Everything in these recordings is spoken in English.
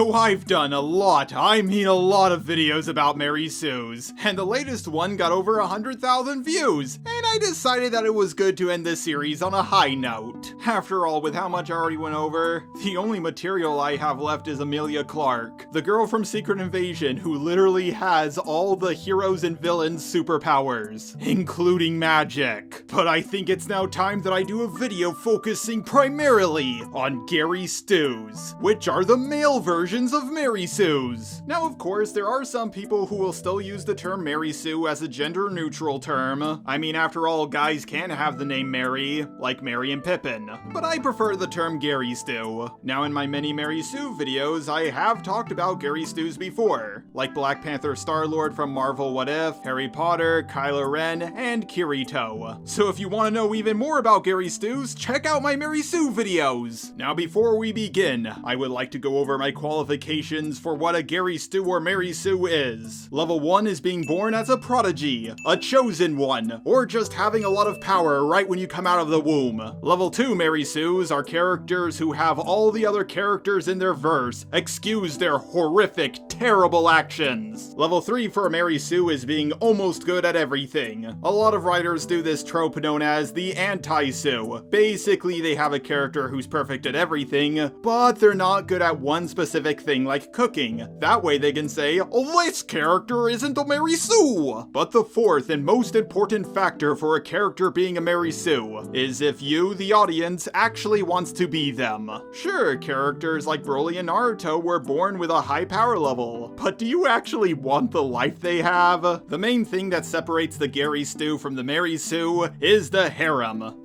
So I've done a lot of videos about Mary Sue's, and the latest one got over 100,000 views, and I decided that it was good to end this series on a high note. After all, with how much I already went over, the only material I have left is Emilia Clarke, the girl from Secret Invasion who literally has all the heroes and villains' superpowers, including magic. But I think it's now time that I do a video focusing primarily on Gary Stus, which are the male versions of Mary Sue's. Now, of course, there are some people who will still use the term Mary Sue as a gender-neutral term. I mean, after all, guys can have the name Mary, like Merry and Pippin. But I prefer the term Gary Stu. Now, in my many Mary Sue videos, I have talked about Gary Stus before, like Black Panther Star-Lord from Marvel What If, Harry Potter, Kylo Ren, and Kirito. So if you want to know even more about Gary Stus, check out my Mary Sue videos. Now, before we begin, I would like to go over my qualifications for what a Gary Stu or Mary Sue is. Level 1 is being born as a prodigy, a chosen one, or just having a lot of power right when you come out of the womb. Level 2 Mary Sues are characters who have all the other characters in their verse excuse their horrific, terrible actions. Level 3 for a Mary Sue is being almost good at everything. A lot of writers do this trope known as the anti-Sue. Basically, they have a character who's perfect at everything, but they're not good at one specific thing like cooking. That way they can say, "Oh, this character isn't a Mary Sue." But the fourth and most important factor for a character being a Mary Sue is if you, the audience, actually wants to be them. Sure, characters like Broly and Naruto were born with a high power level, but do you actually want the life they have? The main thing that separates the Gary Stu from the Mary Sue is the harem.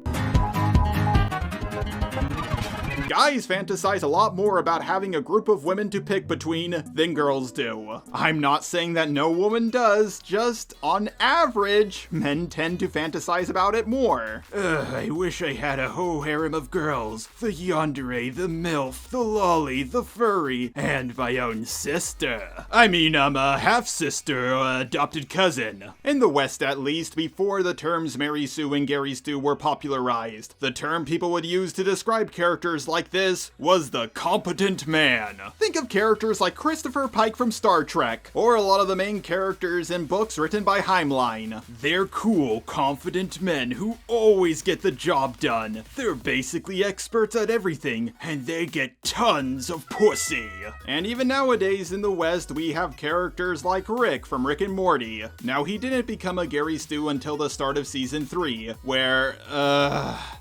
Guys fantasize a lot more about having a group of women to pick between than girls do. I'm not saying that no woman does, just on average, men tend to fantasize about it more. I wish I had a whole harem of girls. The yandere, the milf, the lolly, the furry, and my own sister. I mean, I'm a half-sister or adopted cousin. In the West, at least, before the terms Mary Sue and Gary Stu were popularized, the term people would use to describe characters like this was the competent man. Think of characters like Christopher Pike from Star Trek, or a lot of the main characters in books written by Heimline. They're cool, confident men who always get the job done. They're basically experts at everything, and they get tons of pussy. And even nowadays in the West, we have characters like Rick from Rick and Morty. Now, he didn't become a Gary Stu until the start of Season 3, where,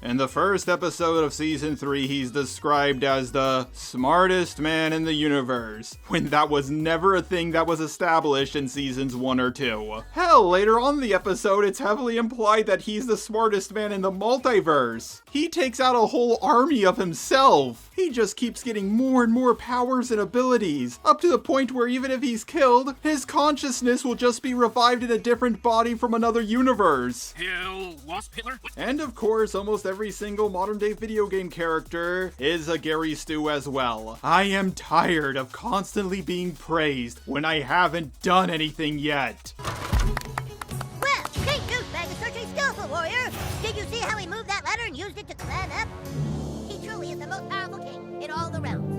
in the first episode of Season 3, he's described as the smartest man in the universe, when that was never a thing that was established in seasons 1 or 2. Hell, later on in the episode, it's heavily implied that he's the smartest man in the multiverse. He takes out a whole army of himself. He just keeps getting more and more powers and abilities, up to the point where even if he's killed, his consciousness will just be revived in a different body from another universe. Hell, Wasp Hitler? And of course, almost every single modern day video game character is a Gary Stu as well. I am tired of constantly being praised when I haven't done anything yet. Well, great douchebag is such a skillful warrior. Did you see how he moved that ladder and used it to climb up? He truly is the most powerful king in all the realms.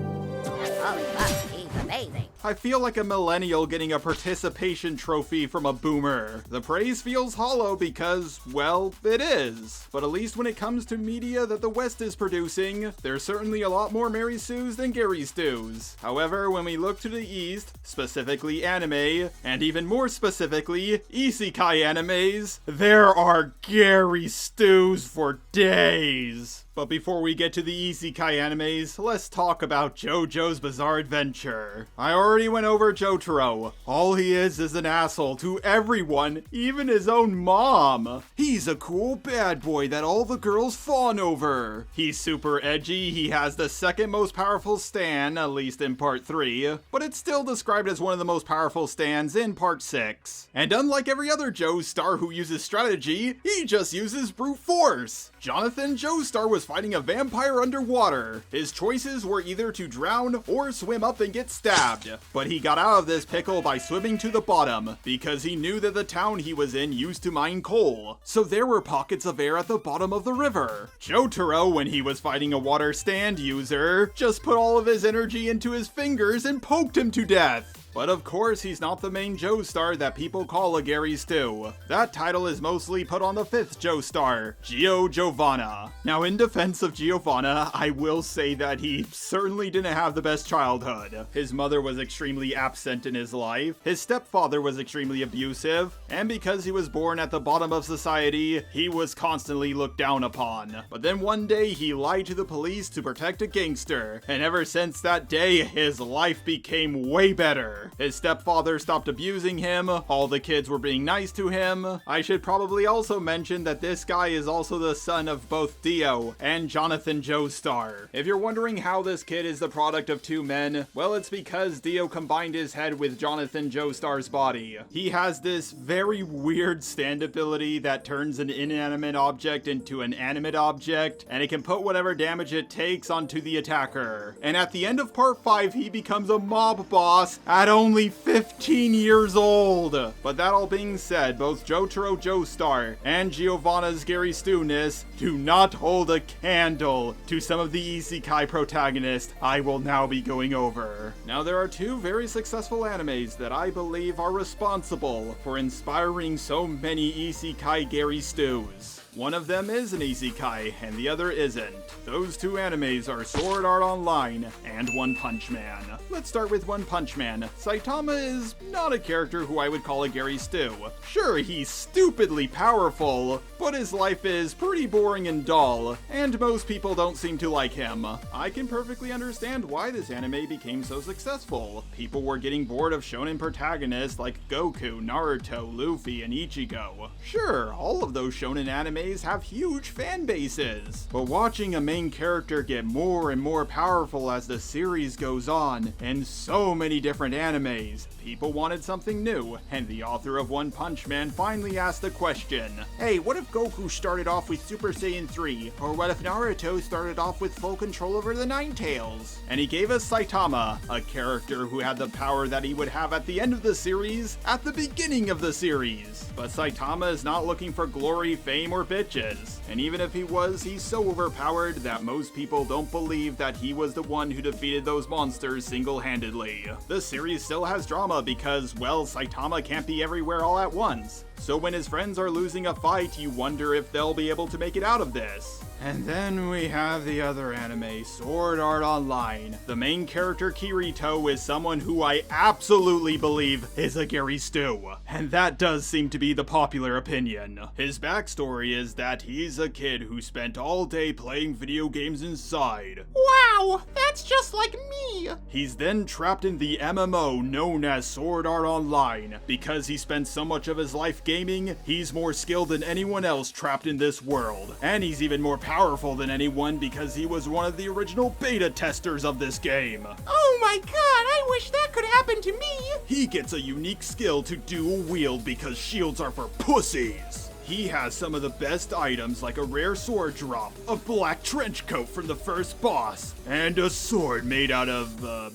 Holy fuck, he's amazing. I feel like a millennial getting a participation trophy from a boomer. The praise feels hollow because, well, it is. But at least when it comes to media that the West is producing, there's certainly a lot more Mary Sues than Gary Stus. However, when we look to the East, specifically anime, and even more specifically, Isekai Animes, there are Gary Stus for days. But before we get to the Isekai Animes, let's talk about JoJo's Bizarre Adventure. I already went over Jotaro. All he is an asshole to everyone, even his own mom. He's a cool bad boy that all the girls fawn over. He's super edgy, he has the second most powerful stan, at least in part 3, but it's still described as one of the most powerful stans in part 6. And unlike every other Joestar who uses strategy, he just uses brute force. Jonathan Joestar was fighting a vampire underwater. His choices were either to drown or swim up and get stabbed. but he got out of this pickle by swimming to the bottom, because he knew that the town he was in used to mine coal, so there were pockets of air at the bottom of the river. Jotaro, when he was fighting a water stand user, just put all of his energy into his fingers and poked him to death. But of course, he's not the main Joestar that people call a Gary Stu. That title is mostly put on the 5th Joestar, Giorno Giovanna. Now, in defense of Giovanna, I will say that he certainly didn't have the best childhood. His mother was extremely absent in his life, his stepfather was extremely abusive, and because he was born at the bottom of society, he was constantly looked down upon. But then one day, he lied to the police to protect a gangster, and ever since that day, his life became way better. His stepfather stopped abusing him, all the kids were being nice to him. I should probably also mention that this guy is also the son of both Dio and Jonathan Joestar. If you're wondering how this kid is the product of two men, well, it's because Dio combined his head with Jonathan Joestar's body. He has this very weird stand ability that turns an inanimate object into an animate object, and it can put whatever damage it takes onto the attacker. And at the end of part 5, he becomes a mob boss at only 15 years old. But that all being said, both Jotaro Joestar and Giovanna's Gary Stu-ness do not hold a candle to some of the Isekai protagonists I will now be going over. Now, there are two very successful animes that I believe are responsible for inspiring so many Isekai Gary Stus. One of them is an Isekai, and the other isn't. Those two animes are Sword Art Online and One Punch Man. Let's start with One Punch Man. Saitama is not a character who I would call a Gary Stu. Sure, he's stupidly powerful, but his life is pretty boring and dull, and most people don't seem to like him. I can perfectly understand why this anime became so successful. People were getting bored of shonen protagonists like Goku, Naruto, Luffy, and Ichigo. Sure, all of those shonen animes have huge fan bases, but watching a main character get more and more powerful as the series goes on in so many different animes, people wanted something new, and the author of One Punch Man finally asked the question, hey, what if Goku started off with Super Saiyan 3? Or what if Naruto started off with full control over the Nine Tails? And he gave us Saitama, a character who had the power that he would have at the end of the series, at the beginning of the series. But Saitama is not looking for glory, fame, or bitches. And even if he was, he's so overpowered that most people don't believe that he was the one who defeated those monsters single-handedly. The series still has drama because, well, Saitama can't be everywhere all at once. So when his friends are losing a fight, you wonder if they'll be able to make it out of this. And then we have the other anime, Sword Art Online. The main character, Kirito, is someone who I absolutely believe is a Gary Stu. And that does seem to be the popular opinion. His backstory is that he's a kid who spent all day playing video games inside. Wow, that's just like me! He's then trapped in the MMO known as Sword Art Online. Because he spent so much of his life gaming, he's more skilled than anyone else trapped in this world. And he's even more powerful than anyone because he was one of the original beta testers of this game. Oh my god, I wish that could happen to me! He gets a unique skill to dual wield because shields are for pussies. He has some of the best items like a rare sword drop, a black trench coat from the first boss, and a sword made out of,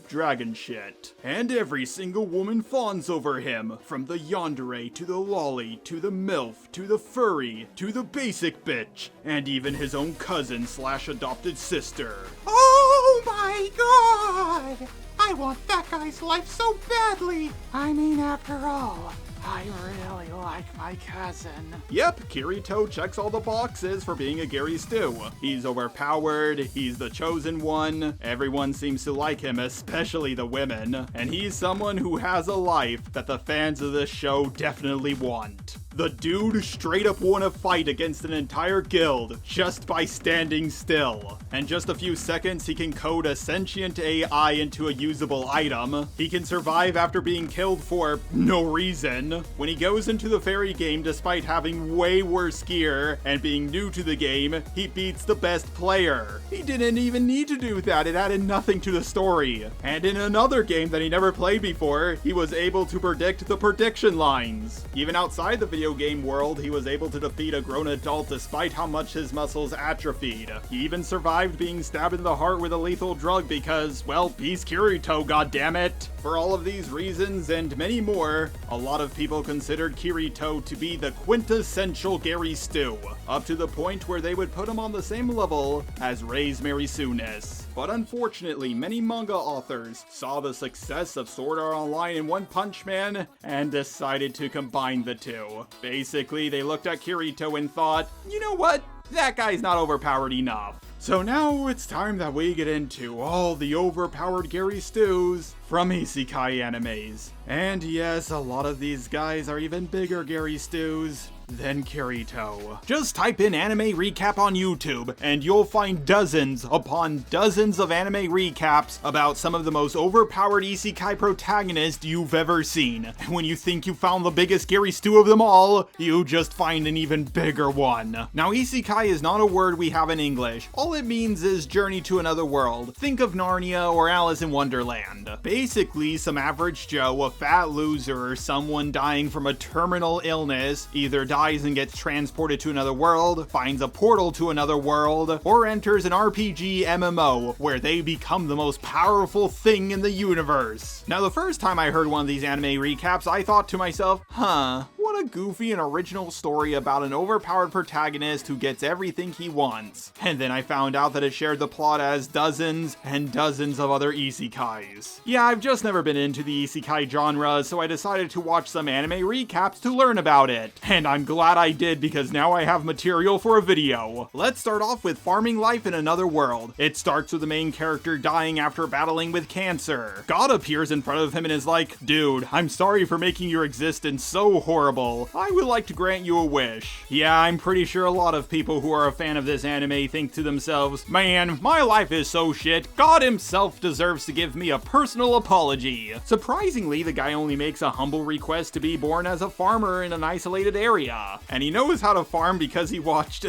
dragon shit. And every single woman fawns over him, from the yandere to the lolly to the milf to the furry to the basic bitch, and even his own cousin / adopted sister. Oh my god! I want that guy's life so badly! I mean, after all, I really like my cousin. Yep, Kirito checks all the boxes for being a Gary Stu. He's overpowered, he's the chosen one, everyone seems to like him, especially the women, and he's someone who has a life that the fans of this show definitely want. The dude straight up won a fight against an entire guild just by standing still. In just a few seconds, he can code a sentient AI into a usable item. He can survive after being killed for no reason. When he goes into the fairy game despite having way worse gear and being new to the game, he beats the best player. He didn't even need to do that, it added nothing to the story. And in another game that he never played before, he was able to predict the prediction lines. Even outside the video video game world, he was able to defeat a grown adult despite how much his muscles atrophied. He even survived being stabbed in the heart with a lethal drug because, well, he's Kirito, goddammit! For all of these reasons and many more, a lot of people considered Kirito to be the quintessential Gary Stu, up to the point where they would put him on the same level as Rei's Mary-Sue-ness. But unfortunately, many manga authors saw the success of Sword Art Online and One Punch Man and decided to combine the two. Basically, they looked at Kirito and thought, you know what? That guy's not overpowered enough. So now it's time that we get into all the overpowered Gary Stus from Isekai Animes. And yes, a lot of these guys are even bigger Gary Stus than Kirito. Just type in anime recap on YouTube and you'll find dozens upon dozens of anime recaps about some of the most overpowered isekai protagonists you've ever seen. And when you think you found the biggest Gary Stu of them all, you just find an even bigger one. Now, isekai is not a word we have in English. All it means is journey to another world. Think of Narnia or Alice in Wonderland. Basically, some average Joe, a fat loser, or someone dying from a terminal illness either dies and gets transported to another world, finds a portal to another world, or enters an RPG MMO where they become the most powerful thing in the universe. Now, the first time I heard one of these anime recaps, I thought to myself, what a goofy and original story about an overpowered protagonist who gets everything he wants. And then I found out that it shared the plot as dozens and dozens of other isekais. Yeah, I've just never been into the isekai genre, so I decided to watch some anime recaps to learn about it. And I'm glad I did because now I have material for a video. Let's start off with farming life in another world. It starts with the main character dying after battling with cancer. God appears in front of him and is like, dude, I'm sorry for making your existence so horrible. I would like to grant you a wish. Yeah, I'm pretty sure a lot of people who are a fan of this anime think to themselves, man, my life is so shit, God himself deserves to give me a personal apology. Surprisingly, the guy only makes a humble request to be born as a farmer in an isolated area. And he knows how to farm because he watched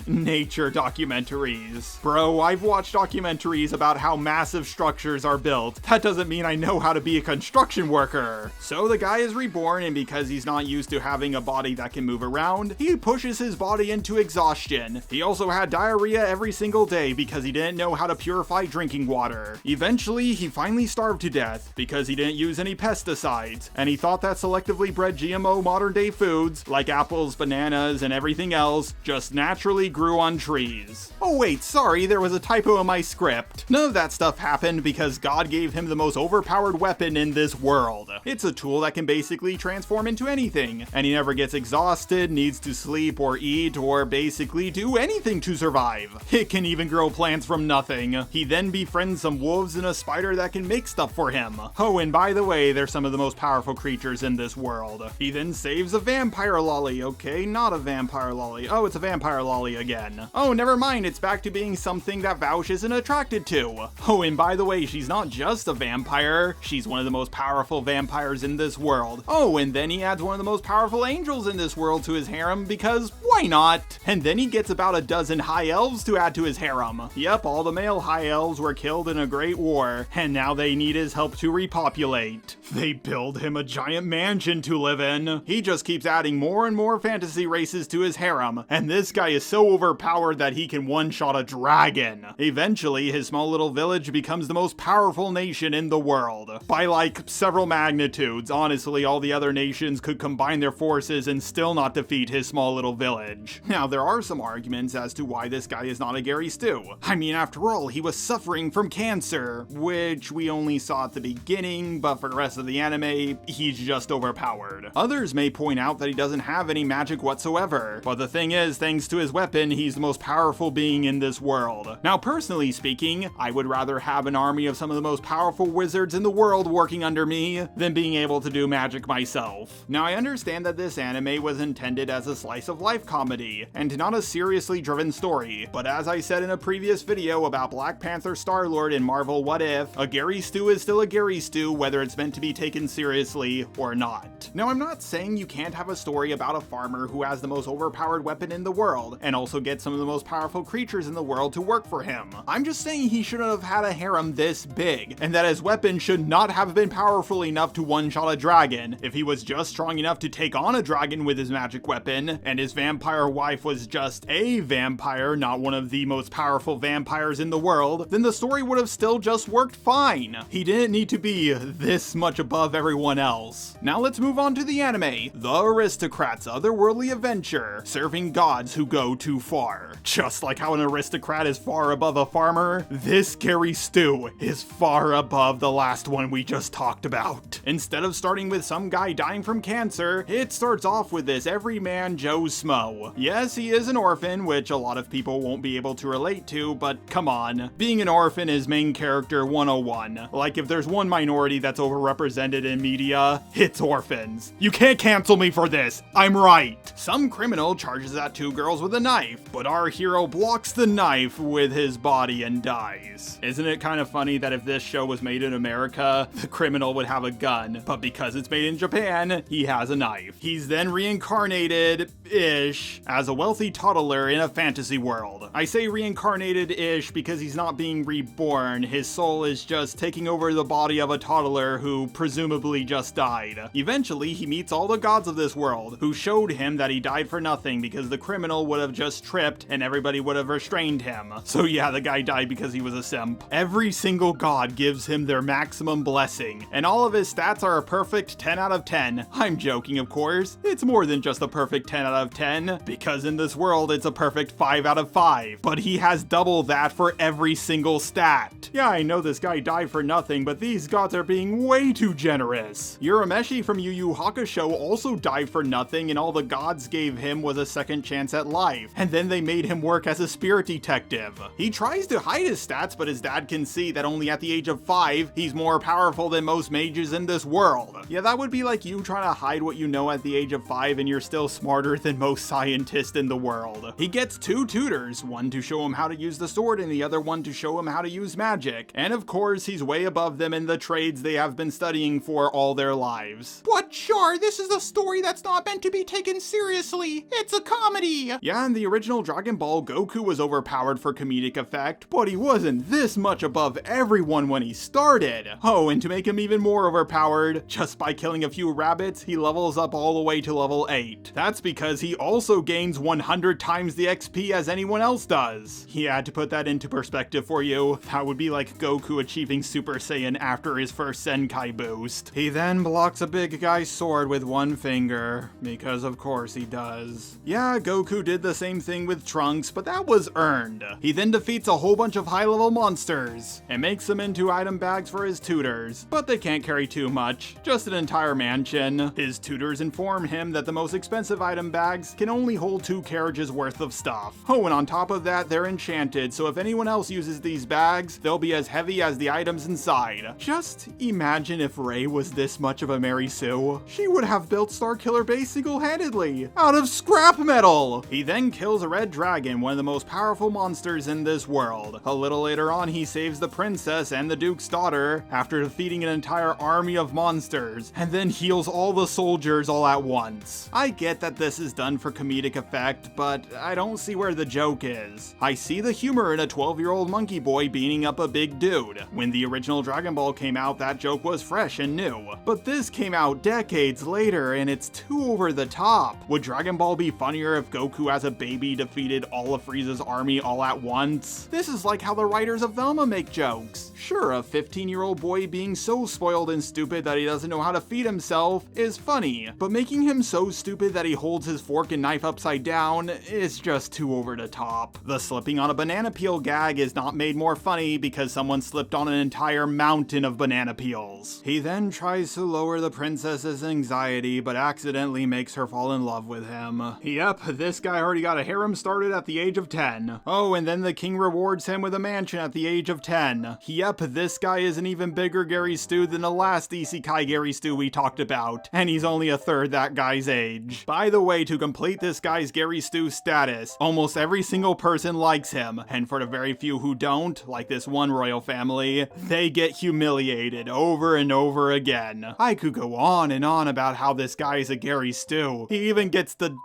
nature documentaries. Bro, I've watched documentaries about how massive structures are built. That doesn't mean I know how to be a construction worker. So the guy is reborn, and because he's not used to having a body that can move around, he pushes his body into exhaustion. He also had diarrhea every single day because he didn't know how to purify drinking water. Eventually, he finally starved to death because he didn't use any pesticides, and he thought that selectively bred GMO modern day foods, like apples, bananas, and everything else, just naturally grew on trees. Oh wait, sorry, there was a typo in my script. None of that stuff happened because God gave him the most overpowered weapon in this world. It's a tool that can basically transform into anything, and he never gets exhausted, needs to sleep or eat, or basically do anything to survive. It can even grow plants from nothing. He then befriends some wolves and a spider that can make stuff for him. Oh, and by the way, they're some of the most powerful creatures in this world. He then saves a vampire lolly. Okay, not a vampire lolly. Oh, it's a vampire lolly again. Oh, never mind, it's back to being something that Vaush isn't attracted to. Oh, and by the way, she's not just a vampire, she's one of the most powerful vampires in this world. Oh, and then he adds one of the most powerful angels in this world to his harem because why not? And then he gets about a dozen high elves to add to his harem. Yep, all the male high elves were killed in a great war, and now they need his help to repopulate. They build him a giant mansion to live in. He just keeps adding more and more fantasy races to his harem, and this guy is so overpowered that he can one-shot a dragon. Eventually, his small little village becomes the most powerful nation in the world. By like several magnitudes. Honestly, all the other nations could combine their forces and still not defeat his small little village. Now, there are some arguments as to why this guy is not a Gary Stu. I mean, after all, he was suffering from cancer, which we only saw at the beginning, but for the rest of the anime, he's just overpowered. Others may point out that he doesn't have any magic whatsoever, but the thing is, thanks to his weapon, he's the most powerful being in this world. Now, personally speaking, I would rather have an army of some of the most powerful wizards in the world working under me than being able to do magic myself. Now, I understand that this anime was intended as a slice of life comedy, and not a seriously driven story, but as I said in a previous video about Black Panther Star-Lord in Marvel What If, a Gary Stu is still a Gary Stu whether it's meant to be taken seriously or not. Now, I'm not saying you can't have a story about a farmer who has the most overpowered weapon in the world, and also get some of the most powerful creatures in the world to work for him. I'm just saying he shouldn't have had a harem this big, and that his weapon should not have been powerful enough to one-shot a dragon. If he was just strong enough to take on a dragon with his magic weapon, and his vampire wife was just a vampire, not one of the most powerful vampires in the world, then the story would have still just worked fine. He didn't need to be this much above everyone else. Now let's move on to the anime, The Aristocrat's Otherworldly Adventure, serving gods who go too far. Just like how an aristocrat is far above a farmer, this Gary Stu is far above the last one we just talked about. Instead of starting with some guy dying from cancer, it starts off with this everyman Joe Smo. Yes, he is an orphan, which a lot of people won't be able to relate to, but come on. Being an orphan is main character 101. Like, if there's one minority that's overrepresented in media, it's orphans. You can't cancel me for this. I'm right. Some criminal charges at two girls with a knife, but our hero blocks the knife with his body and dies. Isn't it kind of funny that if this show was made in America, the criminal would have a gun, but because it's made in Japan, he has a knife. He's then reincarnated-ish as a wealthy toddler in a fantasy world. I say reincarnated-ish because he's not being reborn. His soul is just taking over the body of a toddler who presumably just died. Eventually, he meets all the gods of this world, who showed him that he died for nothing because the criminal would have just tripped and everybody would have restrained him. So yeah, the guy died because he was a simp. Every single god gives him their maximum blessing, and all of his stats are a perfect 10 out of 10. I'm joking, of course. It's more than just a perfect 10 out of 10, because in this world it's a perfect 5 out of 5. But he has double that for every single stat. Yeah, I know this guy died for nothing, but these gods are being way too generous. Urameshi from Yu Yu Hakusho also died for nothing, and all the gods gave him was a second chance at life, and then they made him work as a spirit detective. He tries to hide his stats, but his dad can see that only at the age of 5, he's more powerful than most mages in this world. Yeah, that would be like you trying to hide what you know at the age of 5 and you're still smarter than most scientists in the world. He gets 2 tutors, one to show him how to use the sword and the other one to show him how to use magic. And of course, he's way above them in the trades they have been studying for all their lives. But sure, this is a story that's not meant to be taken seriously. It's a comedy. Yeah, in the original Dragon Ball, Goku was overpowered for comedic effect, but he wasn't this much above everyone when he started. Oh, and to make him even more overpowered, just by killing a few rabbits, he levels up all the way to level 8. That's because he also gains 100 times the XP as anyone else does. He had to put that into perspective for you. That would be like Goku achieving Super Saiyan after his first Senkai boost. He then blocks a big guy's sword with one finger, because of course he does. Yeah, Goku did the same thing with Trunks, but that was earned. He then defeats a whole bunch of high-level monsters, and makes them into item bags for his tutors, but they can't carry too much, just an entire mansion. His tutors inform him that the most expensive item bags can only hold 2 carriages worth of stuff. Oh, and on top of that, they're enchanted, so if anyone else uses these bags, they'll be as heavy as the items inside. Just imagine if Rei was this much of a Mary Sue. She would have built Starkiller Base single-handedly, out of scrap metal! He then kills a red dragon, one of the most powerful monsters in this world. A little later on, he saves the princess and the duke's daughter after defeating an entire army of monsters, and then heals all the soldiers all at once. I get that this is done for comedic effect, but I don't see where the joke is. I see the humor in a 12-year-old monkey boy beating up a big dude. When the original Dragon Ball came out, that joke was fresh and new. But this came out decades later, and it's too over the top. Would Dragon Ball be funnier if Goku as a baby defeated all of Frieza's army all at once? This is like how the writers of Velma make jokes. Sure, a 15-year-old boy being so spoiled and stupid that he doesn't know how to feed himself is funny, but making him so stupid that he holds his fork and knife upside down is just too over the top. The slipping on a banana peel gag is not made more funny because someone slipped on an entire mountain of banana peels. He then tries to lower the princess's anxiety, but accidentally makes her fall in love with him. Yep, this guy already got a harem started at the age of 10. Oh, and then the king rewards him with a mansion at the age of 10. Yep, this guy is an even bigger Gary Stu than the last Isekai Gary Stu we talked about, and he's only a third that guy's age. By the way, to complete this guy's Gary Stu status, almost every single person likes him, and for the very few who don't, like this one royal family, they get humiliated over and over again. I could go on and on about how this guy is a Gary Stu. He even gets the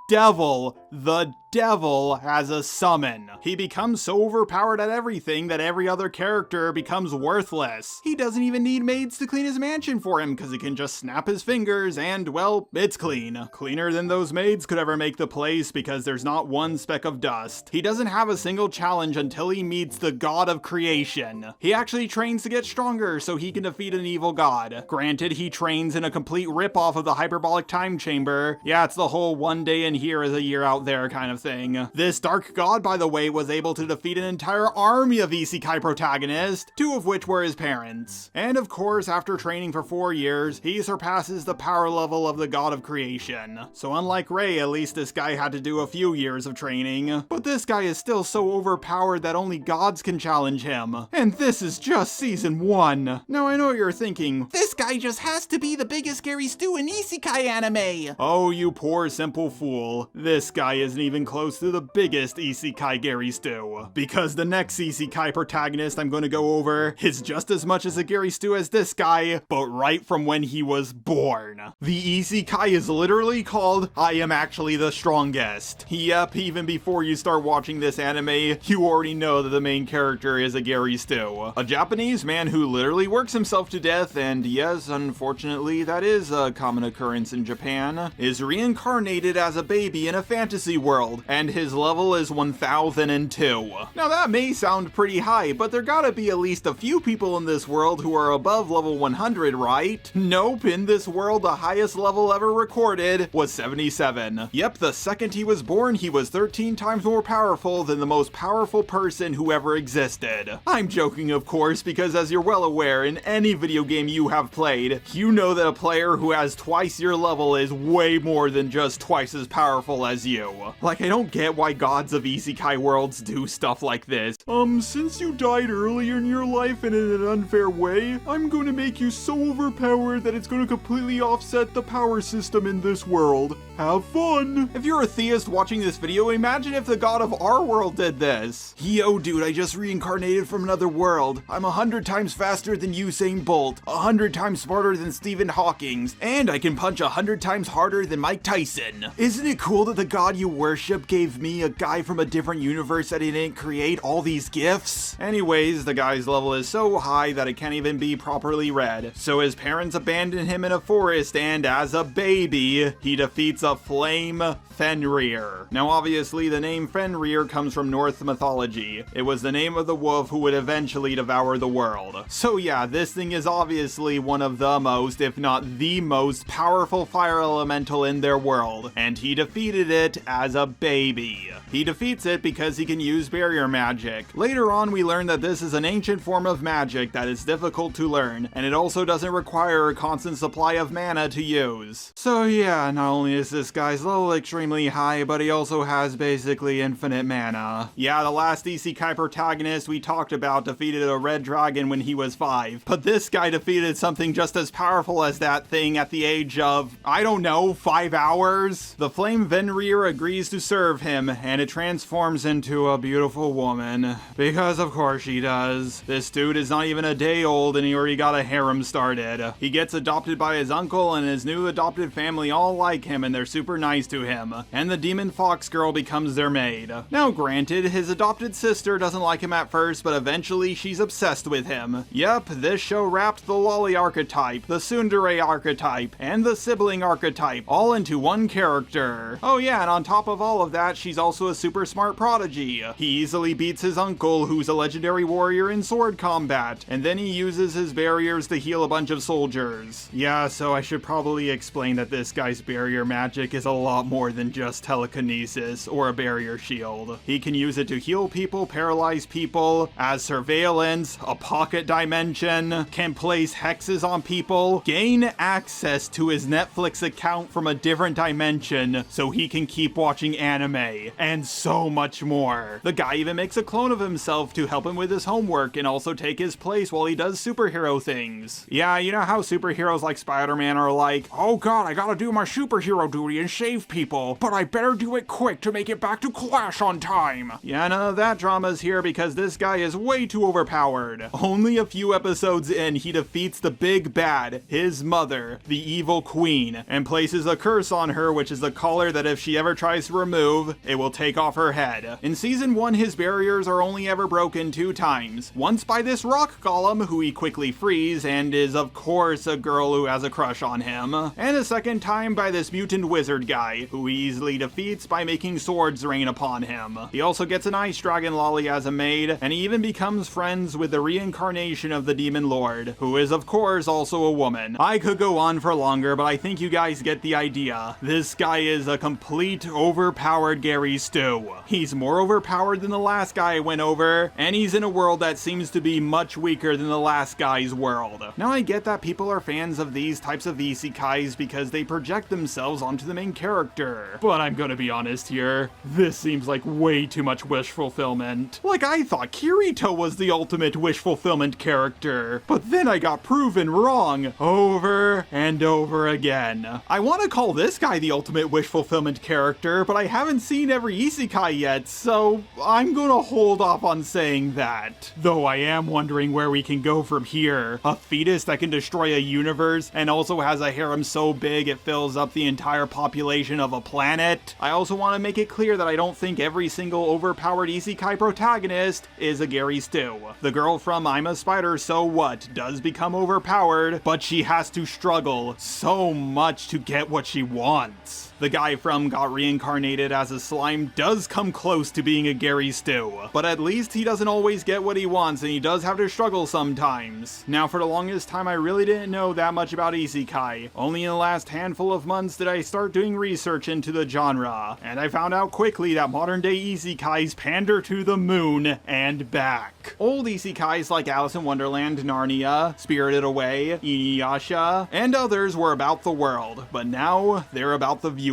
devil as a summon. He becomes so overpowered at everything that every other character becomes worthless. He doesn't even need maids to clean his mansion for him because he can just snap his fingers and, well, it's clean. Cleaner than those maids could ever make the place because there's not one speck of dust. He doesn't have a single challenge until he meets the god of creation. He actually trains to get stronger so he can defeat an evil god. Granted, he trains in a complete ripoff of the hyperbolic time chamber. Yeah, it's the whole 1 day in here is a year out there kind of thing. This dark god, by the way, was able to defeat an entire army of isekai protagonists, 2 of which were his parents. And of course, after training for 4 years, he surpasses the power level of the god of creation. So unlike Ray, at least this guy had to do a few years of training. But this guy is still so overpowered that only gods can challenge him. And this is just season 1. Now I know what you're thinking. This guy just has to be the biggest Gary Stu in Isekai Anime. Oh, you poor simple fool. This guy isn't even close to the biggest isekai Gary Stu. Because the next isekai protagonist I'm going to go over is just as much as a Gary Stu as this guy, but right from when he was born. The isekai is literally called I Am Actually the Strongest. Yep, even before you start watching this anime, you already know that the main character is a Gary Stu. A Japanese man who literally works himself to death, and yes, unfortunately, that is a common occurrence in Japan, is reincarnated as a baby in a fantasy world, and his level is 1002. Now that may sound pretty high, but there gotta be at least a few people in this world who are above level 100, right? Nope, in this world the highest level ever recorded was 77. Yep, the second he was born, he was 13 times more powerful than the most powerful person who ever existed. I'm joking, of course, because as you're well aware, in any video game you have played, you know that a player who has twice your level is way more than just twice as powerful as you. Like, I don't get why gods of isekai worlds do stuff like this. Since you died earlier in your life and in an unfair way, I'm going to make you so overpowered that it's going to completely offset the power system in this world. Have fun! If you're a theist watching this video, imagine if the god of our world did this. Yo dude, I just reincarnated from another world. I'm 100 times faster than Usain Bolt, 100 times smarter than Stephen Hawking, and I can punch 100 times harder than Mike Tyson. Isn't it cool that the god you worship gave me, a guy from a different universe that he didn't create, all these gifts? Anyways, the guy's level is so high that it can't even be properly read. So his parents abandon him in a forest, and as a baby, he defeats a flame Fenrir. Now obviously the name Fenrir comes from Norse mythology. It was the name of the wolf who would eventually devour the world. So yeah, this thing is obviously one of the most, if not the most, powerful fire elemental in their world, and he defeated it as a baby. He defeats it because he can use barrier magic. Later on we learn that this is an ancient form of magic that is difficult to learn, and it also doesn't require a constant supply of mana to use. So yeah, not only is this guy's level extremely high, but he also has basically infinite mana. Yeah, the last isekai protagonist we talked about defeated a red dragon when he was 5, but this guy defeated something just as powerful as that thing at the age of, I don't know, 5 hours? The flame Fenrir agrees to serve him, and it transforms into a beautiful woman. Because of course she does. This dude is not even a day old and he already got a harem started. He gets adopted by his uncle and his new adopted family all like him and they're super nice to him. And the demon fox girl becomes their maid. Now granted, his adopted sister doesn't like him at first, but eventually she's obsessed with him. Yep, this show wrapped the lolly archetype, the tsundere archetype, and the sibling archetype all into one character. Oh yeah, and on top of all of that, she's also a super smart prodigy. He easily beats his uncle, who's a legendary warrior in sword combat, and then he uses his barriers to heal a bunch of soldiers. Yeah, so I should probably explain that this guy's barrier magic is a lot more than just telekinesis or a barrier shield. He can use it to heal people, paralyze people, as surveillance, a pocket dimension, can place hexes on people, gain access to his Netflix account from a different dimension so he can keep watching anime, and so much more. The guy even makes a clone of himself to help him with his homework and also take his place while he does superhero things. Yeah, you know how superheroes like Spider-Man are like, oh god, I gotta do my superhero duty and save people, but I better do it quick to make it back to class on time. Yeah, none of that drama's here because this guy is way too overpowered. Only a few episodes in, he defeats the big bad, his mother, the evil queen, and places a curse on her, which is a collar that if she ever tries to remove, it will take off her head. In season 1, his barriers are only ever broken 2 times. Once by this rock golem, who he quickly frees, and is of course a girl who has a crush on him. And the second time by this mutant wizard guy, who he easily defeats by making swords rain upon him. He also gets an ice dragon lolly as a maid, and he even becomes friends with the reincarnation of the demon lord, who is of course also a woman. I could go on for longer, but I think you guys get the idea. This guy is a complete overpowered Gary Stu. He's more overpowered than the last guy I went over, and he's in a world that seems to be much weaker than the last guy's world. Now I get that people are fans of these types of isekais because they project themselves onto the main character, but I'm gonna be honest here, this seems like way too much wish fulfillment. Like, I thought Kirito was the ultimate wish fulfillment character, but then I got proven wrong over and over again. I want to call this guy the ultimate wish fulfillment character, but I haven't seen every isekai yet, so I'm gonna hold off on saying that. Though I am wondering where we can go from here. A fetus that can destroy a universe and also has a harem so big it fills up the entire population of a planet. I also want to make it clear that I don't think every single overpowered isekai protagonist is a Gary Stu. The girl from I'm a Spider So What does become overpowered, but she has to struggle so much to get what she wants. The guy from Got Reincarnated as a Slime does come close to being a Gary Stu, but at least he doesn't always get what he wants and he does have to struggle sometimes. Now for the longest time I really didn't know that much about isekai. Only in the last handful of months did I start doing research into the genre, and I found out quickly that modern day isekais pander to the moon and back. Old isekais like Alice in Wonderland, Narnia, Spirited Away, Inuyasha, and others were about the world, but now they're about the viewer.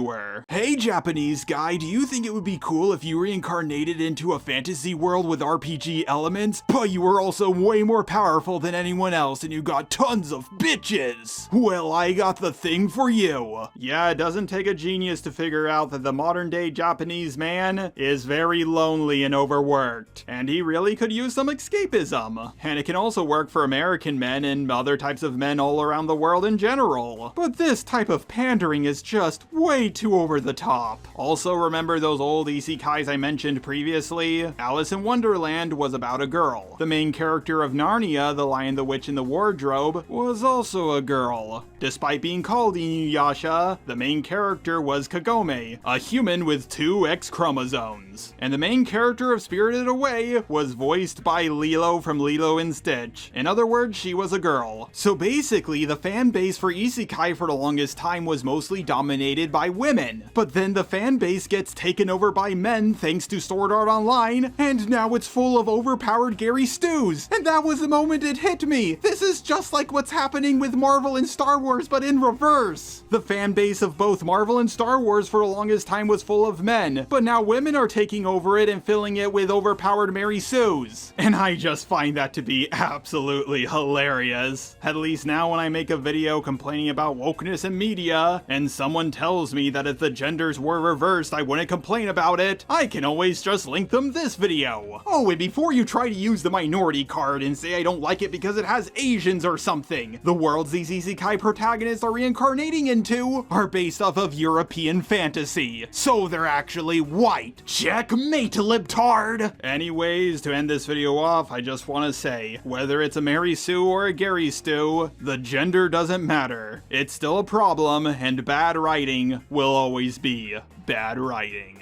Hey Japanese guy, do you think it would be cool if you reincarnated into a fantasy world with RPG elements, but you were also way more powerful than anyone else and you got tons of bitches? Well, I got the thing for you. Yeah, it doesn't take a genius to figure out that the modern day Japanese man is very lonely and overworked, and he really could use some escapism. And it can also work for American men and other types of men all around the world in general. But this type of pandering is just way too over the top. Also, remember those old isekais I mentioned previously? Alice in Wonderland was about a girl. The main character of Narnia, The Lion, the Witch, and the Wardrobe, was also a girl. Despite being called Inuyasha, the main character was Kagome, a human with 2 X chromosomes. And the main character of Spirited Away was voiced by Lilo from Lilo and Stitch. In other words, she was a girl. So basically, the fan base for isekai for the longest time was mostly dominated by women. But then the fan base gets taken over by men thanks to Sword Art Online, and now it's full of overpowered Gary Stus. And that was the moment it hit me. This is just like what's happening with Marvel and Star Wars, but in reverse. The fan base of both Marvel and Star Wars for the longest time was full of men, but now women are taking over it and filling it with overpowered Mary Sues. And I just find that to be absolutely hilarious. At least now when I make a video complaining about wokeness in media, and someone tells me that if the genders were reversed I wouldn't complain about it, I can always just link them this video. Oh, and before you try to use the minority card and say I don't like it because it has Asians or something, the worlds these isekai protagonists are reincarnating into are based off of European fantasy, so they're actually white. Checkmate, libtard! Anyways, to end this video off, I just want to say, whether it's a Mary Sue or a Gary Stu, the gender doesn't matter. It's still a problem, and bad writing will always be bad writing.